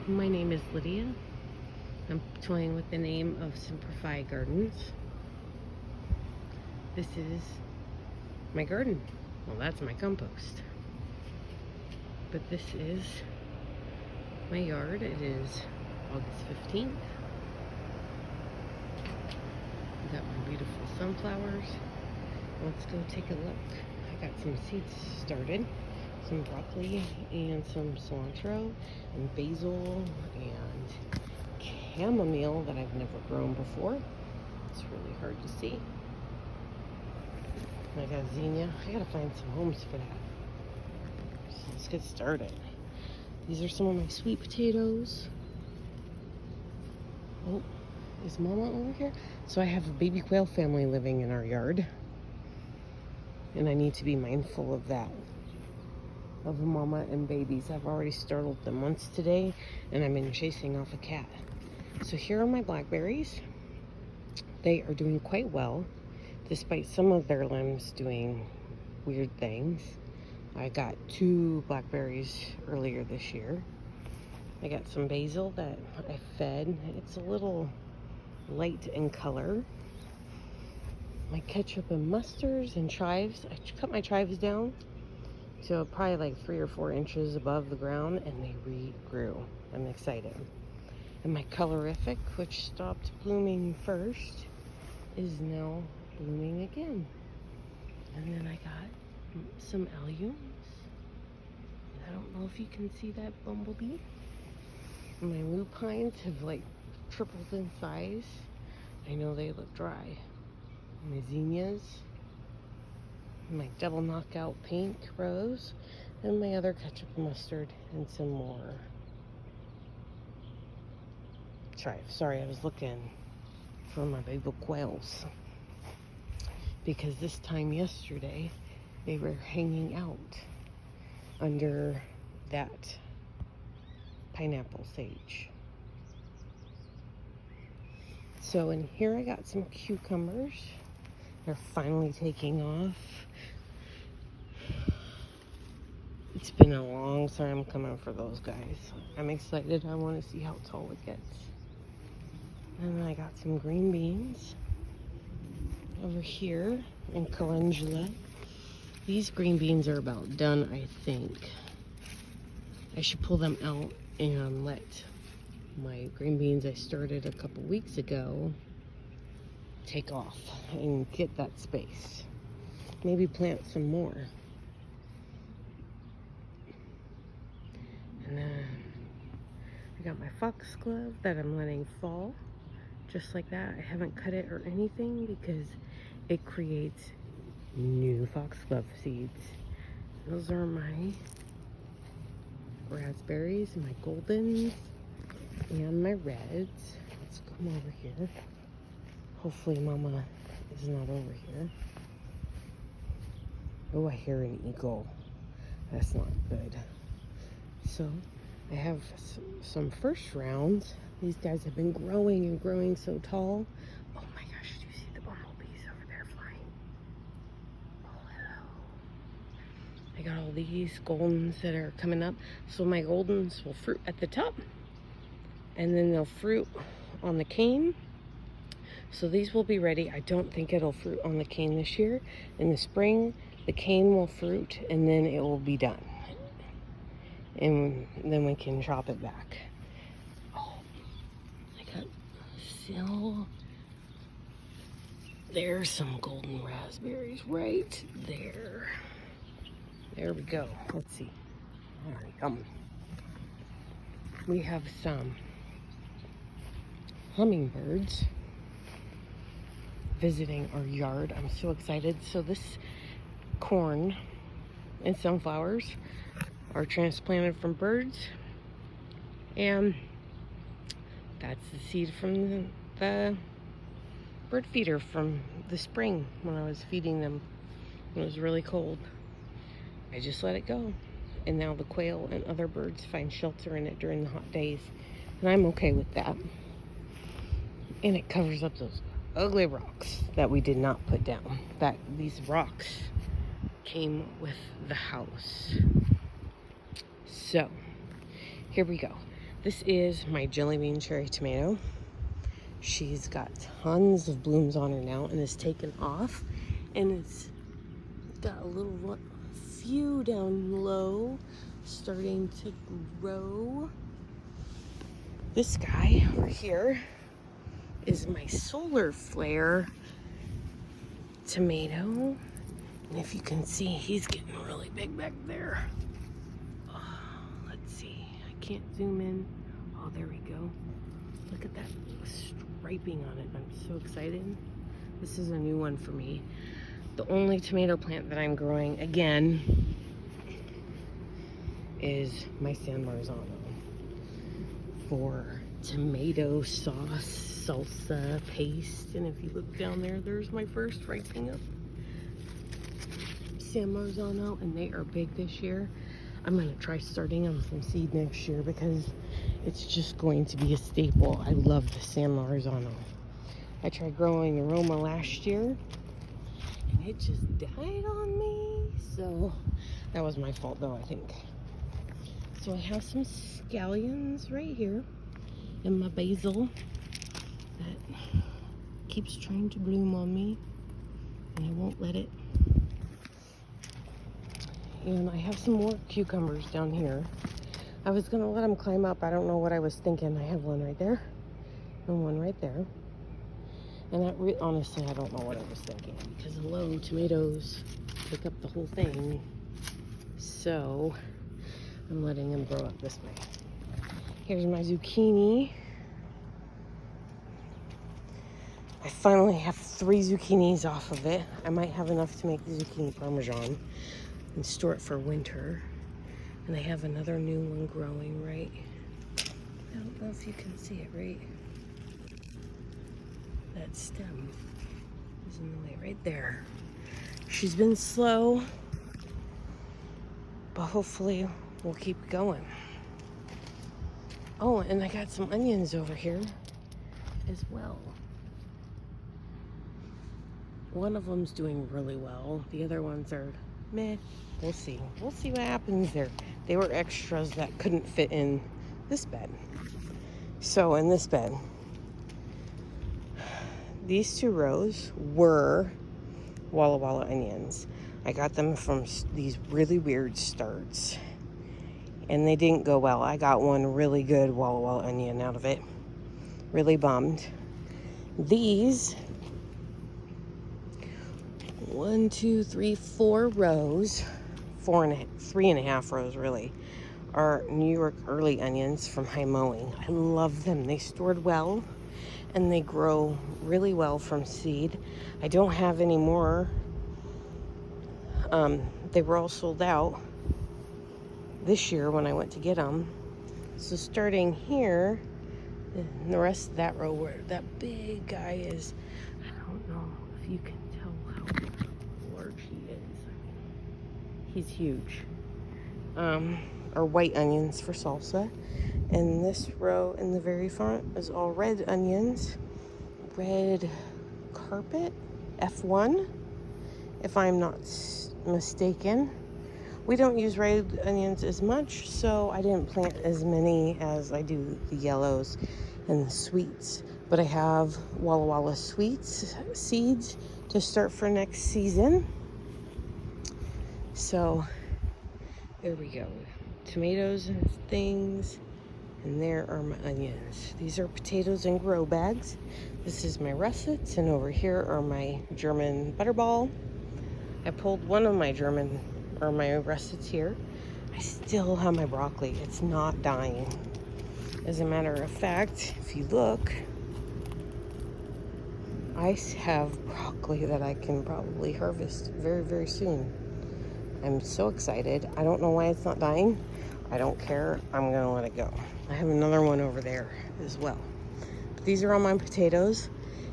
My name is Lydia. I'm toying with the name of Simplify Gardens. This is my garden. Well, that's my compost. But this is my yard. It is August 15th. Got my beautiful sunflowers. Let's go take a look. I got some seeds started. Some broccoli and some cilantro and basil and chamomile that I've never grown before. It's really hard to see. I got zinnia. I gotta find some homes for that. So let's get started. These are some of my sweet potatoes. Oh, is Mama over here? So I have a baby quail family living in our yard. And I need to be mindful of that. Of Mama and babies. I've already startled them once today, and I've been chasing off a cat. So here are my blackberries. They are doing quite well, despite some of their limbs doing weird things. I got 2 blackberries earlier this year. I got some basil that I fed. It's a little light in color. My ketchup and mustards and chives. I cut my chives down to probably like 3 or 4 inches above the ground, and they regrew. I'm excited. And my colorific, which stopped blooming first, is now blooming again. And then I got some alliums. I don't know if you can see that bumblebee. My lupines have like tripled in size. I know they look dry. My zinnias, my double knockout pink rose, and my other ketchup and mustard, and some more chives. Sorry, I was looking for my baby quails, because this time yesterday they were hanging out under that pineapple sage. So in here I got some cucumbers. They're finally taking off. It's been a long time coming for those guys. I'm excited. I want to see how tall it gets. And I got some green beans over here in calendula. These green beans are about done, I think. I should pull them out and let my green beans I started a couple weeks ago take off and get that space. Maybe plant some more. And then I got my foxglove that I'm letting fall just like that. I haven't cut it or anything because it creates new foxglove seeds. Those are my raspberries, my goldens, and my reds. Let's come over here. Hopefully Mama is not over here. Oh, I hear an eagle. That's not good. So I have some first rounds. These guys have been growing and growing so tall. Oh my gosh, do you see the bumblebees over there flying? Oh, hello. I got all these goldens that are coming up. So my goldens will fruit at the top, and then they'll fruit on the cane. So these will be ready. I don't think it'll fruit on the cane this year. In the spring, the cane will fruit, and then it will be done. And then we can chop it back. Oh, I got there's some golden raspberries right there. There we go. Let's see. All right, we have some hummingbirds visiting our yard. I'm so excited. So this corn and sunflowers are transplanted from birds, and that's the seed from the bird feeder from the spring when I was feeding them. It was really cold. I just let it go, and now the quail and other birds find shelter in it during the hot days, and I'm okay with that. And it covers up those ugly rocks that we did not put down. These rocks came with the house. So here we go. This is my jelly bean cherry tomato. She's got tons of blooms on her now and is taken off, and it's got a few down low starting to grow. This guy over here is my solar flare tomato, and if you can see, he's getting really big back there. Let's see, I can't zoom in. Oh, there we go. Look at that striping on it. I'm so excited. This is a new one for me. The only tomato plant that I'm growing again is my San Marzano for tomato sauce, salsa, paste. And if you look down there, there's my first ripening up San Marzano, and they are big this year. I'm going to try starting them from seed next year because it's just going to be a staple. I love the San Marzano. I tried growing the Roma last year, and it just died on me. So that was my fault, though, I think. So I have some scallions right here and my basil that keeps trying to bloom on me, and I won't let it. And I have some more cucumbers down here. I was gonna let them climb up. I don't know what I was thinking. I have one right there and one right there. And honestly, I don't know what I was thinking, because hello, tomatoes take up the whole thing. So I'm letting them grow up this way. Here's my zucchini. I finally have 3 zucchinis off of it. I might have enough to make the zucchini parmesan and store it for winter. And I have another new one growing right. I don't know if you can see it, right? That stem is in the way right there. She's been slow, but hopefully we'll keep going. Oh, and I got some onions over here as well. One of them's doing really well. The other ones are meh. We'll see. We'll see what happens there. They were extras that couldn't fit in this bed. So in this bed, these 2 rows were Walla Walla onions. I got them from these really weird starts, and they didn't go well. I got one really good Walla Walla onion out of it. Really bummed. These 1, 2, 3, 4 rows, 3.5 rows really, are New York early onions from high mowing. I love them. They stored well, and they grow really well from seed. I don't have any more. They were all sold out this year when I went to get them. So starting here, and the rest of that row where that big guy is, I don't know if you can tell how large he is. I mean, he's huge. Are white onions for salsa. And this row in the very front is all red onions. Red carpet, F1, if I'm not mistaken. We don't use red onions as much, so I didn't plant as many as I do the yellows and the sweets. But I have Walla Walla sweets seeds to start for next season. So there we go. Tomatoes and things. And there are my onions. These are potatoes in grow bags. This is my russets, and over here are my German butterball. I pulled one of my my russets here. I still have my broccoli. It's not dying. As a matter of fact, if you look, I have broccoli that I can probably harvest very, very soon. I'm so excited. I don't know why it's not dying. I don't care. I'm gonna let it go. I have another one over there as well. But these are all my potatoes,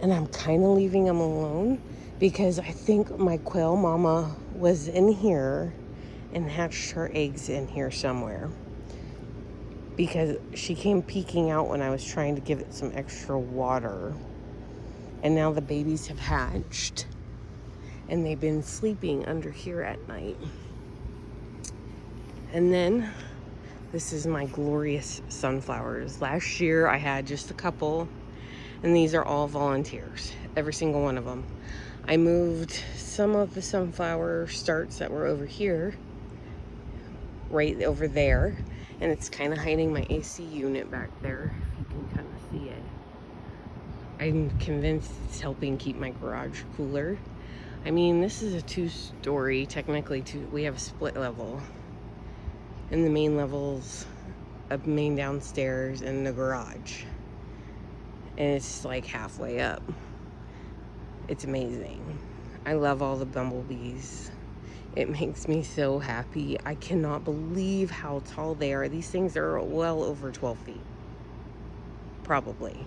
and I'm kind of leaving them alone because I think my quail mama was in here and hatched her eggs in here somewhere, because she came peeking out when I was trying to give it some extra water. And now the babies have hatched, and they've been sleeping under here at night. And then This is my glorious sunflowers. Last year I had just a couple, and these are all volunteers, every single one of them. I moved some of the sunflower starts that were over here, right over there, and it's kind of hiding my AC unit back there. You can kind of see it. I'm convinced it's helping keep my garage cooler. I mean, this is a 2-story, technically we have a split level. And the main level's a main downstairs and the garage. And it's like halfway up. It's amazing. I love all the bumblebees. It makes me so happy. I cannot believe how tall they are. These things are well over 12 feet. Probably.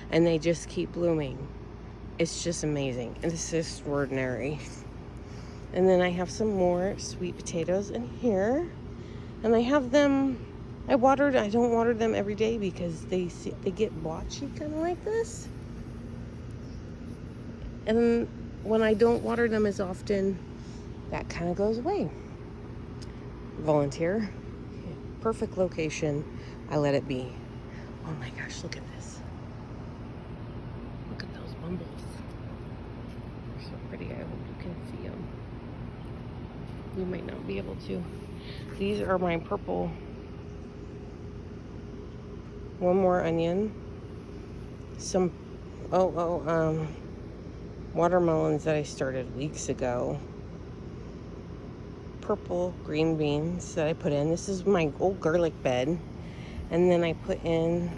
And they just keep blooming. It's just amazing. And it's extraordinary. And then I have some more sweet potatoes in here. And I have them, I don't water them every day because they get blotchy kind of like this. And when I don't water them as often, that kind of goes away. Volunteer, perfect location, I let it be. Oh my gosh, look at this. Look at those bumbles. They're so pretty, I hope you can see them. You might not be able to. These are my purple. One more onion. Some, watermelons that I started weeks ago. Purple green beans that I put in. This is my old garlic bed. And then I put in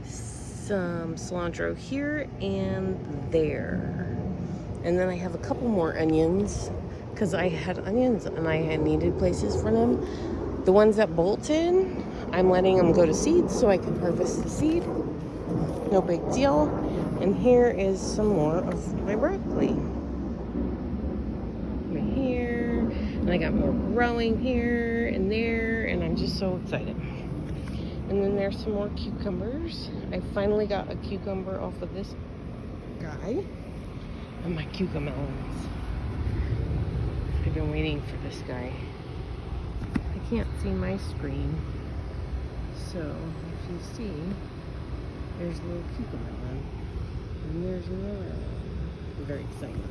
some cilantro here and there. And then I have a couple more onions because I had onions and I had needed places for them. The ones that bolted, I'm letting them go to seed so I can harvest the seed. No big deal. And here is some more of my broccoli. Right here. And I got more growing here and there. And I'm just so excited. And then there's some more cucumbers. I finally got a cucumber off of this guy. And my cucamelons. I've been waiting for this guy. I can't see my screen. So, if you see, there's a little cucamelon. And there's another one. I'm very excited.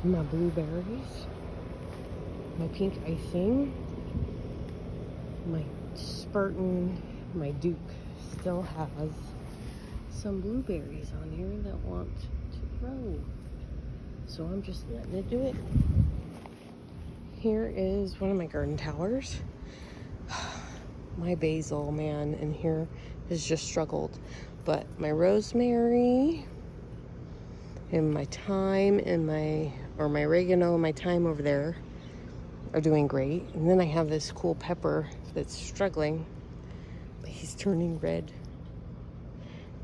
My blueberries. My pink icing. My Spartan, my Duke, still has some blueberries on here that want to grow. So I'm just letting it do it. Here is one of my garden towers. My basil, man, in here has just struggled. But my rosemary and my thyme and my oregano and my thyme over there are doing great. And then I have this cool pepper that's struggling. But he's turning red.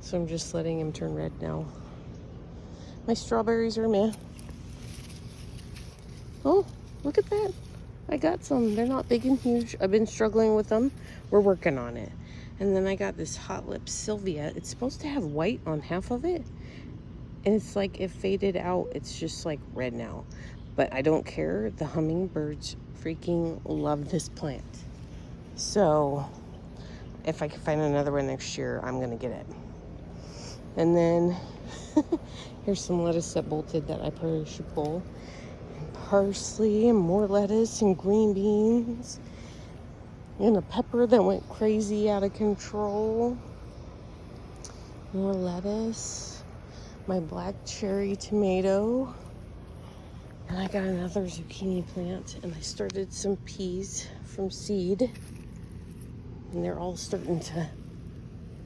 So I'm just letting him turn red now. My strawberries are meh. Oh, look at that. I got some. They're not big and huge. I've been struggling with them. We're working on it. And then I got this Hot Lips Sylvia. It's supposed to have white on half of it. And it's like it faded out. It's just like red now. But I don't care. The hummingbirds freaking love this plant. So if I can find another one next year, I'm going to get it. And then here's some lettuce that bolted that I probably should pull. And parsley and more lettuce and green beans. And a pepper that went crazy out of control. More lettuce. My black cherry tomato. And I got another zucchini plant. And I started some peas from seed. And they're all starting to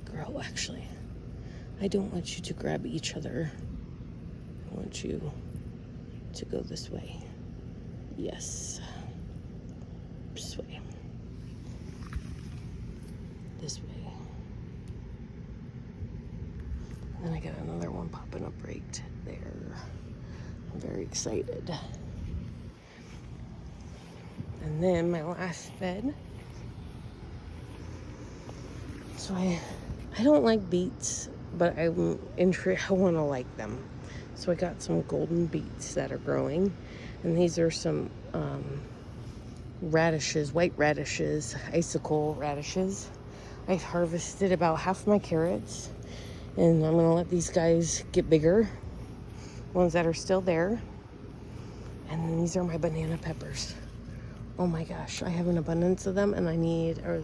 grow, actually. I don't want you to grab each other. I want you to go this way. Yes. This way. This way. And then I got another one popping up right there. I'm very excited. And then my last bed. So I don't like beets, but I'm intrigued. I want to like them. So I got some golden beets that are growing. And these are some radishes, white radishes, icicle radishes. I've harvested about half my carrots, and I'm gonna let these guys get bigger, ones that are still there. And then these are my banana peppers. Oh my gosh, I have an abundance of them, and I need a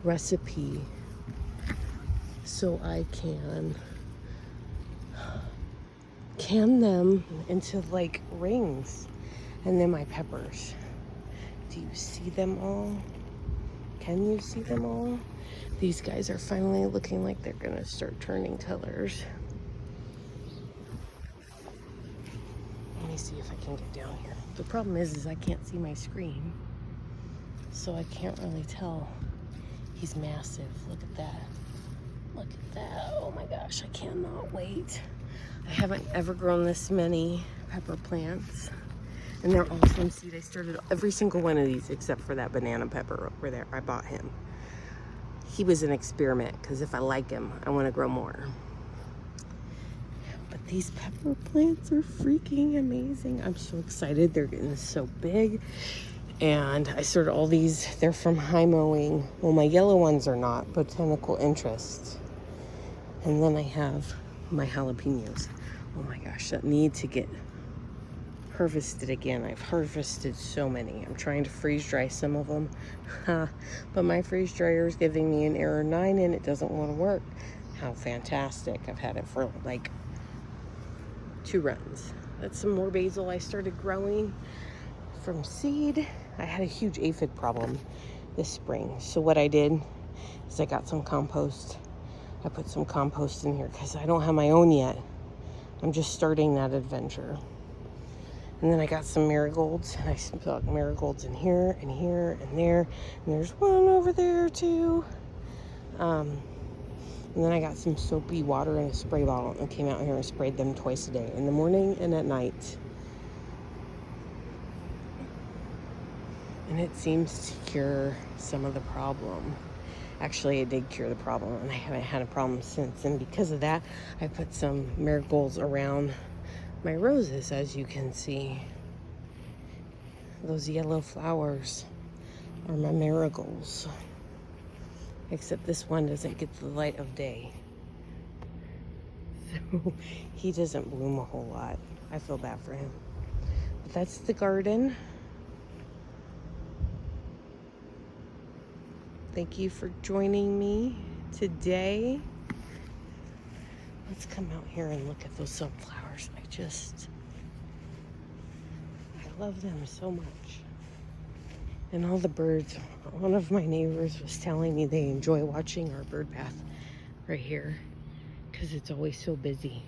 recipe so I can them into like rings. And then my peppers. Do you see them all? Can you see them all? These guys are finally looking like they're gonna start turning colors. Let me see if I can get down here. The problem is I can't see my screen, so I can't really tell. He's massive. Look at that. Look at that. Oh my gosh, I cannot wait. I haven't ever grown this many pepper plants, and they're all from seed. I started every single one of these except for that banana pepper over there. I bought him. He was an experiment because if I like him, I want to grow more. But these pepper plants are freaking amazing. I'm so excited. They're getting so big. And I started all these. They're from high mowing. Well, my yellow ones are not. Botanical interest. And then I have my jalapenos. Oh my gosh, that need to get harvested again. I've harvested so many. I'm trying to freeze dry some of them. But my freeze dryer is giving me an error 9 and it doesn't want to work. How fantastic. I've had it for like 2 runs. That's some more basil I started growing from seed. I had a huge aphid problem this spring. So what I did is I got some compost. I put some compost in here because I don't have my own yet. I'm just starting that adventure. And then I got some marigolds. And I stuck marigolds in here and here and there. And there's one over there too. And then I got some soapy water in a spray bottle and came out here and sprayed them twice a day, in the morning and at night. And it seems to cure some of the problem. Actually, it did cure the problem, and I haven't had a problem since. And because of that, I put some marigolds around my roses, as you can see. Those yellow flowers are my marigolds. Except this one doesn't get the light of day. So he doesn't bloom a whole lot. I feel bad for him. But that's the garden. Thank you for joining me today. Let's come out here and look at those sunflowers. I love them so much. And all the birds. One of my neighbors was telling me they enjoy watching our bird bath right here because it's always so busy.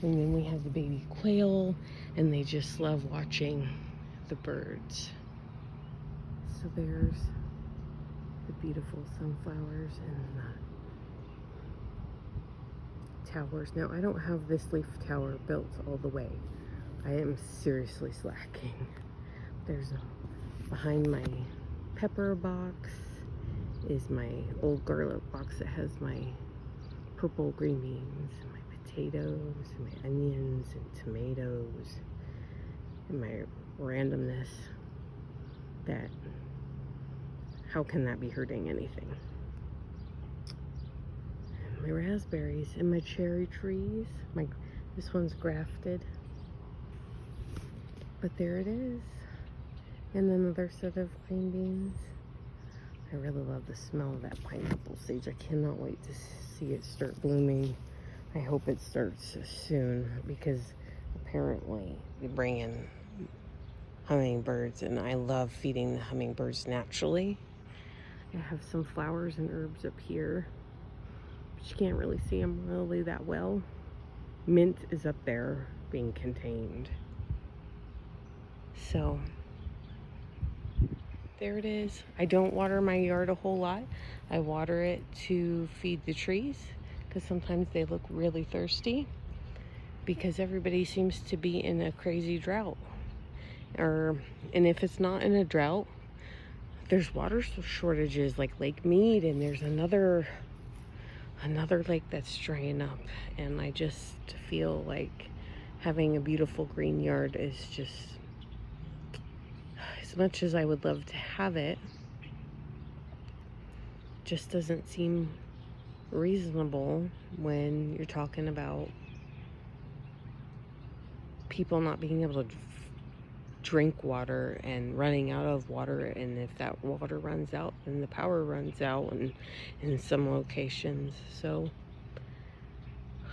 And then we have the baby quail, and they just love watching the birds. So there's the beautiful sunflowers and the towers. Now, I don't have this leaf tower built all the way. I am seriously slacking. There's behind my pepper box is my old garlic box that has my purple green beans and my potatoes and my onions and tomatoes and my randomness that how can that be hurting anything? And my raspberries and my cherry trees. This one's grafted. But there it is. And another set of green beans. I really love the smell of that pineapple sage. I cannot wait to see it start blooming. I hope it starts soon because apparently they bring in hummingbirds and I love feeding the hummingbirds naturally. I have some flowers and herbs up here, but you can't really see them really that well. Mint is up there being contained. So there it is. I don't water my yard a whole lot. I water it to feed the trees because sometimes they look really thirsty because everybody seems to be in a crazy drought. And if it's not in a drought, there's water shortages like Lake Mead, and there's another lake that's drying up, and I just feel like having a beautiful green yard is just much as I would love to have it, just doesn't seem reasonable when you're talking about people not being able to drink water and running out of water, and if that water runs out, then the power runs out in some locations. So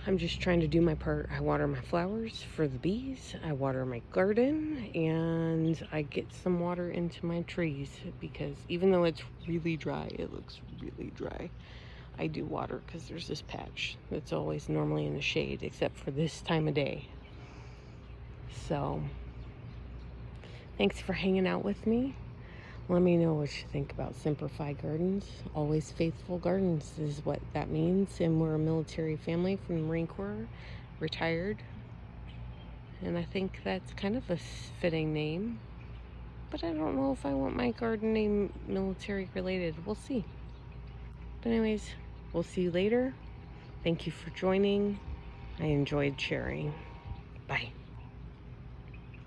I'm just trying to do my part. I water my flowers for the bees, I water my garden, and I get some water into my trees, because even though it's really dry, it looks really dry, I do water because there's this patch that's always normally in the shade except for this time of day. So thanks for hanging out with me. Let me know what you think about Simplify Gardens. Always Faithful Gardens is what that means. And we're a military family from the Marine Corps, retired. And I think that's kind of a fitting name. But I don't know if I want my garden name military related. We'll see. But anyways, we'll see you later. Thank you for joining. I enjoyed sharing. Bye.